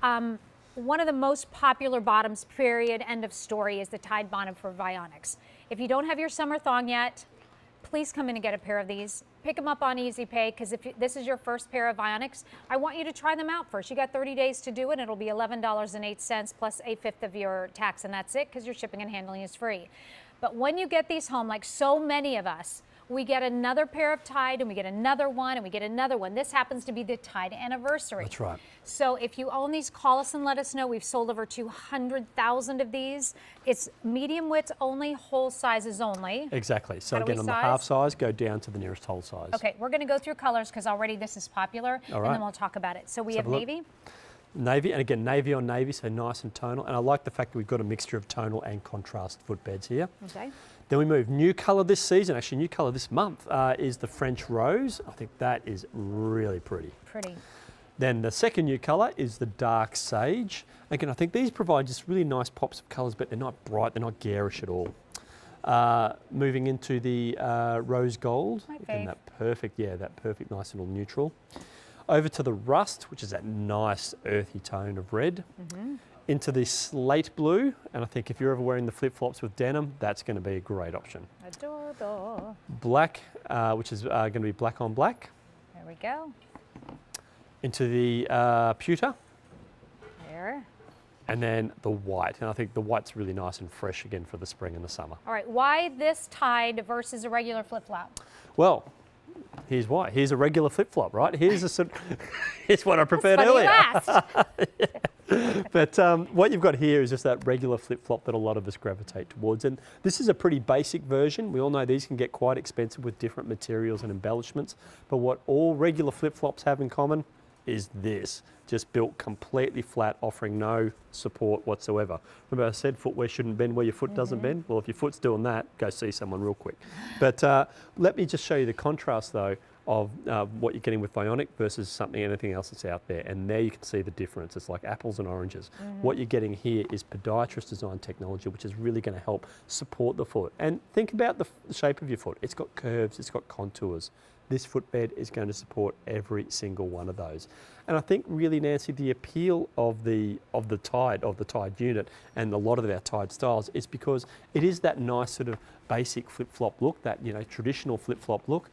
One of the most popular bottoms, period, end of story, is the Tide bottom for Vionics. If you don't have your summer thong yet, please come in and get a pair of these. Pick them up on Easy Pay, because if this is your first pair of Vionics, I want you to try them out first. You got 30 days to do it. It'll be $11.08 plus a fifth of your tax, and that's it, because your shipping and handling is free. But when you get these home, like so many of us, we get another pair of Tide, and we get another one, and we get another one. This happens to be the Tide anniversary. That's right. So if you own these, call us and let us know. We've sold over 200,000 of these. It's medium width only, whole sizes only. Exactly. So How do again, we on the size? half size, go down to the nearest whole size. Okay, we're going to go through colors because already this is popular, All and right. then we'll talk about it. So we Let's have have a look. navy. Navy, and again, navy on navy, so nice and tonal. And I like the fact that we've got a mixture of tonal and contrast footbeds here. Okay. Then we move, new colour this season, actually new colour this month, is the French Rose. I think that is really pretty. Pretty. Then the second new colour is the Dark Sage. Again, I think these provide just really nice pops of colours, but they're not bright, they're not garish at all. Moving into the Rose Gold. My Again, fave. that perfect, yeah, that perfect nice little neutral. Over to the Rust, which is that nice earthy tone of red. Into the Slate Blue, and I think if you're ever wearing the flip-flops with denim, that's going to be a great option. Adorable. Black, which is going to be black on black. There we go. Into the Pewter, There. and then the white. And I think the white's really nice and fresh again for the spring and the summer. All right, why this Tide versus a regular flip-flop? Well, here's why. Here's a regular flip-flop, right? Here's a sort of, here's what I prepared Funny you earlier. asked. But what you've got here is just that regular flip-flop that a lot of us gravitate towards. And this is a pretty basic version. We all know these can get quite expensive with different materials and embellishments. But what all regular flip-flops have in common is this, just built completely flat, offering no support whatsoever. Remember I said footwear shouldn't bend where your foot doesn't bend? Well, if your foot's doing that, go see someone real quick. But let me just show you the contrast though of what you're getting with Vionic versus anything else that's out there. And there you can see the difference. It's like apples and oranges. What you're getting here is podiatrist design technology, which is really going to help support the foot. And think about the shape of your foot. It's got curves, it's got contours. This footbed is going to support every single one of those. And I think really, Nancy, the appeal of the Tide unit and a lot of our Tide styles is because it is that nice sort of basic flip-flop look, that traditional flip-flop look.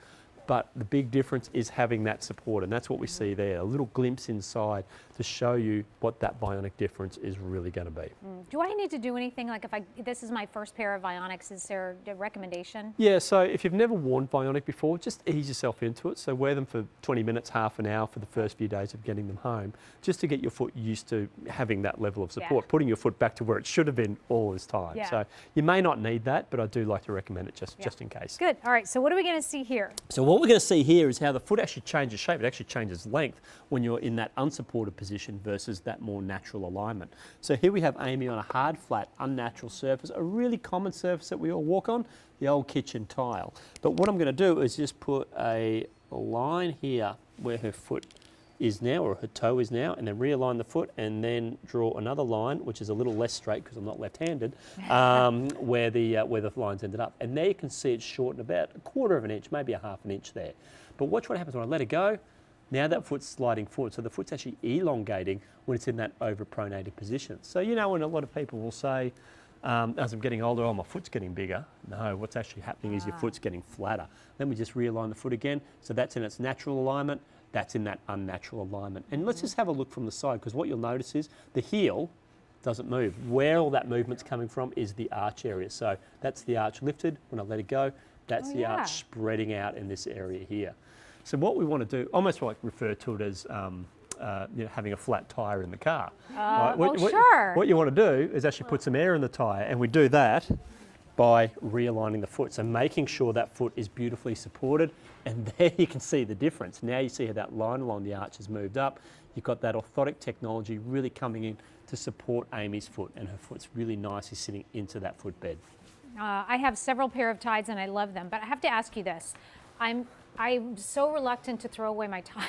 But the big difference is having that support, and that's what we see there, a little glimpse inside to show you what that Vionic difference is really going to be. Do I need to do anything? Like if this is my first pair of Vionics, is there a recommendation? Yeah, so if you've never worn Vionic before, just ease yourself into it. So wear them for 20 minutes, half an hour for the first few days of getting them home, just to get your foot used to having that level of support, putting your foot back to where it should have been all this time. Yeah. So you may not need that, but I do like to recommend it just in case. Good. All right, so what are we going to see here? So what we're going to see here is how the foot actually changes shape. It actually changes length when you're in that unsupported position versus that more natural alignment. So here we have Amy on a hard, flat, unnatural surface, a really common surface that we all walk on, the old kitchen tile. But what I'm going to do is just put a line here where her foot is now, or her toe is now, and then realign the foot and then draw another line, which is a little less straight because I'm not left-handed, where the lines ended up. And there you can see it's shortened about 1/4 of an inch, maybe a 1/2 an inch there. But watch what happens when I let it go. Now that foot's sliding forward, so the foot's actually elongating when it's in that overpronated position. So when a lot of people will say, as I'm getting older, oh, my foot's getting bigger. No, what's actually happening is your foot's getting flatter. Then we just realign the foot again. So that's in its natural alignment, that's in that unnatural alignment. And let's just have a look from the side, because what you'll notice is the heel doesn't move. Where all that movement's coming from is the arch area. So that's the arch lifted. When I let it go, that's the arch spreading out in this area here. So what we want to do, almost like refer to it as having a flat tyre in the car. Right? What you want to do is actually put some air in the tyre, and we do that by realigning the foot. So making sure that foot is beautifully supported, and there you can see the difference. Now you see how that line along the arch has moved up. You've got that orthotic technology really coming in to support Amy's foot, and her foot's really nicely sitting into that footbed. I have several pair of Tides and I love them, but I have to ask you this. I'm so reluctant to throw away my ties.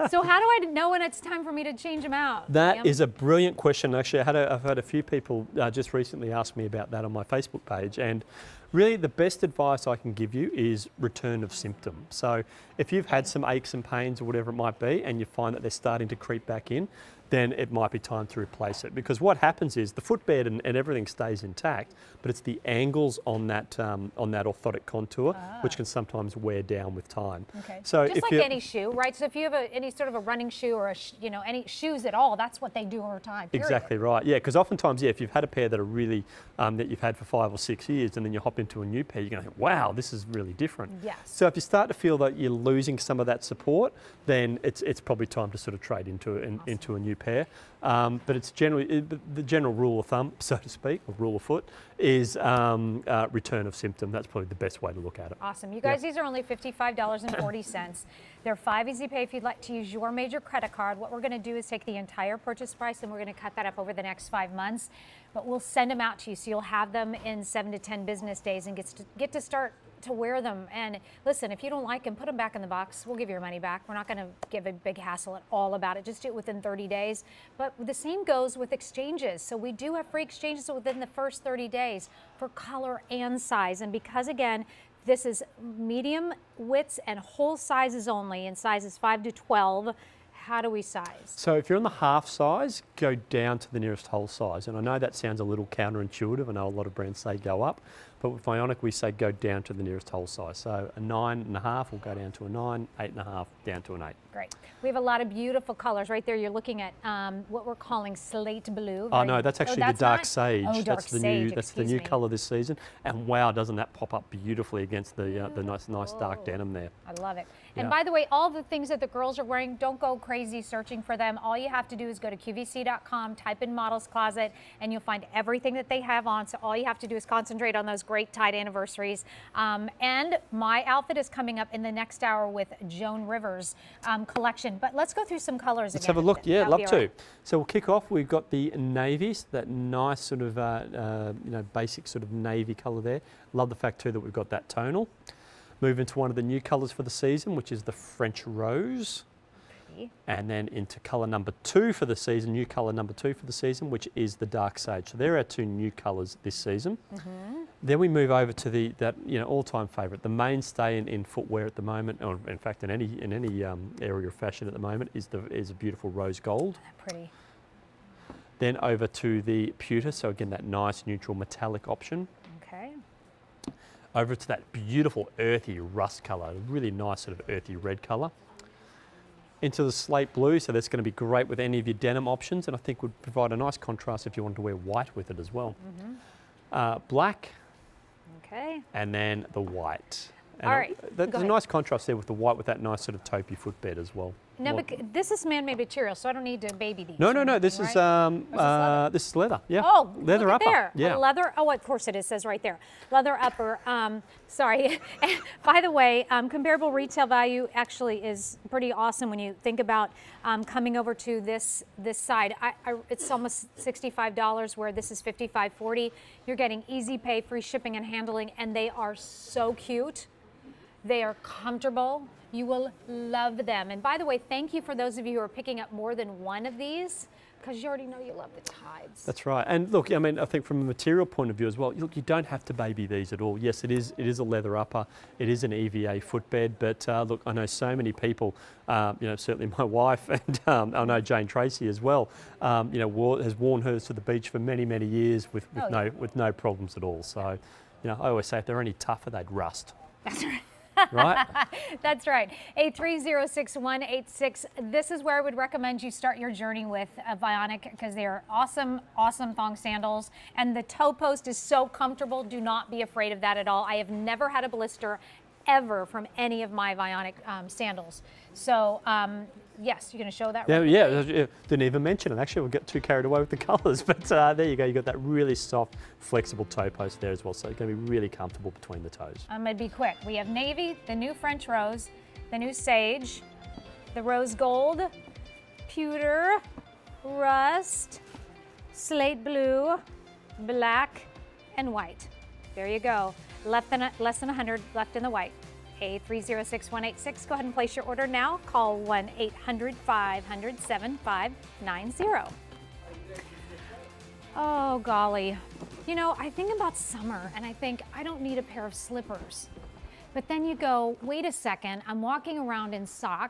So how do I know when it's time for me to change them out? That is a brilliant question. Actually, I've had a few people just recently ask me about that on my Facebook page, and really the best advice I can give you is return of symptom. So if you've had some aches and pains or whatever it might be, and you find that they're starting to creep back in, then it might be time to replace it. Because what happens is the footbed and everything stays intact, but it's the angles on that orthotic contour which can sometimes wear down with time. Okay. So just like any shoe, right? So if you have any sort of a running shoe or any shoes at all, that's what they do over time. Period. Exactly right. Yeah, because oftentimes, if you've had a pair that are really that you've had for 5 or 6 years, and then you hop into a new pair, you're going to think, wow, this is really different. Yes. So if you start to feel that you're losing some of that support, then it's probably time to sort of trade into a new pair. But it's generally the general rule of thumb, so to speak, or rule of foot, is return of symptom. That's probably the best way to look at it. Awesome. You guys, these are only $55.40. They're 5 easy pay if you'd like to use your major credit card. What we're going to do is take the entire purchase price and we're going to cut that up over the next 5 months. But we'll send them out to you, so you'll have them in 7 to 10 business days and get to start to wear them. And listen, if you don't like them, put them back in the box. We'll give you your money back. We're not going to give a big hassle at all about it. Just do it within 30 days. But the same goes with exchanges. So we do have free exchanges within the first 30 days for color and size. And because, again, this is medium widths and whole sizes only, in sizes 5 to 12. How do we size? So if you're on the half size, go down to the nearest whole size. And I know that sounds a little counterintuitive. I know a lot of brands say go up, but with Vionic we say go down to the nearest whole size. So a 9.5 will go down to a 9, 8.5 down to an 8. Great. We have a lot of beautiful colors. Right there you're looking at what we're calling slate blue. Oh no, that's actually the dark sage. Oh, dark sage, that's the new colour this season. And wow, doesn't that pop up beautifully against the nice dark denim there. I love it. Yeah. And by the way, all the things that the girls are wearing, don't go crazy searching for them. All you have to do is go to QVC.com, type in Models Closet, and you'll find everything that they have on. So all you have to do is concentrate on those great tight anniversaries. And my outfit is coming up in the next hour with Joan Rivers' collection. But let's go through some colors again. Let's have a look. Yeah, love to. Right. So we'll kick off. We've got the navies, that nice sort of basic sort of navy colour there. Love the fact too that we've got that tonal. Move into one of the new colours for the season, which is the French Rose. Pretty. And then into colour number 2 for the season, new colour number 2 for the season, which is the Dark Sage. So there are 2 new colours this season. Then we move over to that all-time favourite, the mainstay in footwear at the moment, or in fact in any area of fashion at the moment, is a beautiful rose gold. Isn't that pretty? Then over to the pewter, so again that nice neutral metallic option. Okay. Over to that beautiful earthy rust colour, a really nice sort of earthy red colour. Into the slate blue, so that's going to be great with any of your denim options, and I think would provide a nice contrast if you wanted to wear white with it as well. Black. Okay. And then the white. And All right. There's a nice contrast there with the white with that nice sort of taupey footbed as well. Now, this is man-made material, so I don't need to baby these. No. This is leather? this is leather. Yeah. Oh, leather look upper. at there. Yeah. Leather. Oh, of course it is. Says right there. Leather upper. Sorry. By the way, comparable retail value actually is pretty awesome when you think about coming over to this side. It's almost $65, where this is $55.40. You're getting easy pay, free shipping and handling, and they are so cute. They are comfortable. You will love them. And by the way, thank you for those of you who are picking up more than one of these, because you already know you love the tides. That's right. And look, I mean, I think from a material point of view as well, look, you don't have to baby these at all. Yes, it is a leather upper. It is an EVA footbed, but look, I know so many people, certainly my wife, and I know Jane Tracy as well, has worn hers to the beach for many, many years with no problems at all. So, I always say if they're any tougher, they'd rust. That's right. Right? That's right. 8306186. This is where I would recommend you start your journey with Vionic, because they are awesome, awesome thong sandals. And the toe post is so comfortable. Do not be afraid of that at all. I have never had a blister ever from any of my Vionic sandals. So, yes, you're going to show that? Yeah, didn't even mention it. Actually, we got too carried away with the colours, but there you go. You got that really soft, flexible toe post there as well. So it's going to be really comfortable between the toes. I'm going to be quick. We have navy, the new French rose, the new sage, the rose gold, pewter, rust, slate blue, black, and white. There you go. Less than 100 left in the white. 8306186. Go ahead and place your order now. Call 1-800-500-7590. Oh, golly. You know, I think about summer and I think I don't need a pair of slippers. But then you go, wait a second, I'm walking around in socks.